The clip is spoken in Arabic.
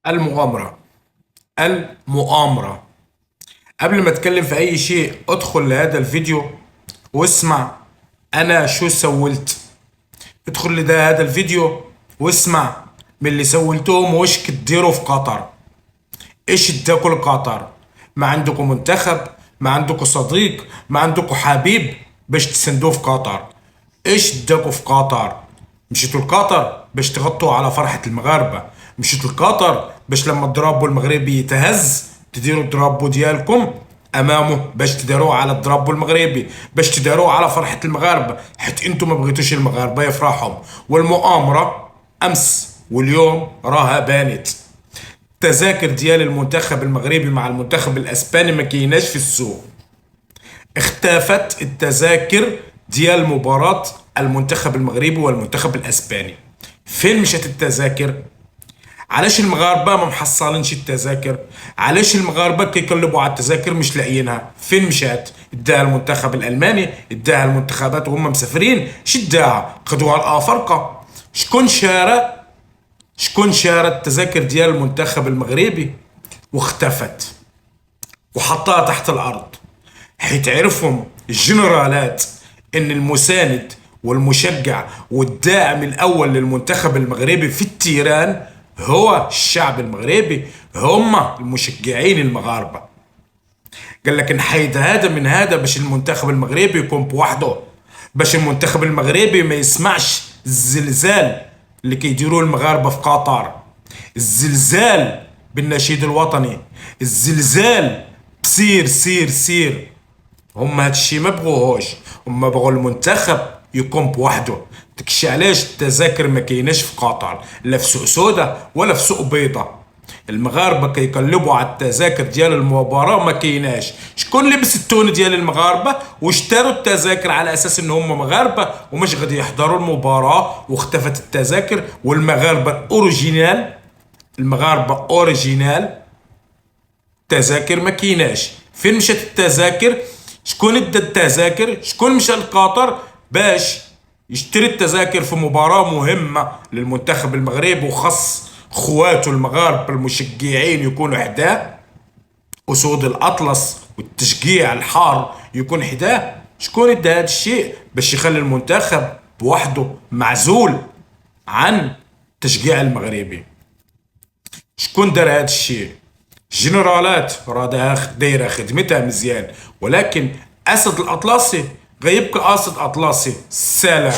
المغامرة. المؤامرة. قبل ما اتكلم في اي شيء ادخل لهذا الفيديو واسمع انا شو سولت. ادخل هذا الفيديو واسمع من اللي سولتهم وش تديروا في قطر. ايش اداكوا لقطر؟ ما عندكم منتخب، ما عندكم صديق، ما عندكم حبيب باش تسندوه في قطر. ايش اداكوا في قطر؟ مشيتوا لقطر باش تغطوا على فرحة المغاربة، مشيتوا لقطر باش لما الدرابو المغربي يتهز تديروا الدرابو ديالكم امامه باش تداروه على الدرابو المغربي، باش تداروه على فرحة المغاربة، حيت انتم ما بغيتوش المغاربة يفرحوا. والمؤامرة امس واليوم راها بانت. التذاكر ديال المنتخب المغربي مع المنتخب الاسباني ما كايناش في السوق. اختفت التذاكر ديال مباراة المنتخب المغربي والمنتخب الاسباني. فين مشات التذاكر؟ علاش المغاربه ما محصلينش التذاكر؟ علاش المغاربه كيقلبوا على التذاكر مش لاقيينها؟ فين مشات؟ اداها المنتخب الالماني، اداها المنتخبات وهم مسافرين، شداها خدوها الافارقه. شكون شارى التذاكر ديال المنتخب المغربي واختفت وحطها تحت الارض؟ حيت عرفهم الجنرالات ان المساند والمشجع والداعم الاول للمنتخب المغربي في التيران هو الشعب المغربي، هم المشجعين المغاربه. قال لك نحيد هذا من هذا باش المنتخب المغربي يكون بوحده، باش المنتخب المغربي ما يسمعش الزلزال اللي كيديروه المغاربه في قطر. الزلزال بالنشيد الوطني، الزلزال بسير سير سير. هم هادشي ما بغوهوش، هم بغوا المنتخب يكون بوحده. داكشي علاش التذاكر ما كايناش في قطر، لا في سوق سودا ولا في سوق بيضة. المغاربه كيقلبوا على التذاكر ديال المباراه ما كايناش. شكون لبس التون ديال المغاربه واشتروا التذاكر على اساس ان هم مغاربه ومش غادي يحضروا المباراه، واختفت التذاكر. والمغاربه اوريجينال، المغاربه اوريجينال، تذاكر ما كايناش. فين مشات التذاكر؟ شكون ادى التذاكر؟ شكون مشى لقطر باش يشتري التذاكر في مباراة مهمة للمنتخب المغربي وخص خواته المغاربة المشجعين يكونوا حداه، أسود الأطلس والتشجيع الحار يكون حداه؟ شكون ادى هذا الشيء باش يخلي المنتخب بوحده معزول عن التشجيع المغربي؟ شكون دار هذا الشيء؟ جنرالات راه دايره خدمتها مزيان، ولكن اسد الاطلسي غيبقى اسد اطلسي. سلام.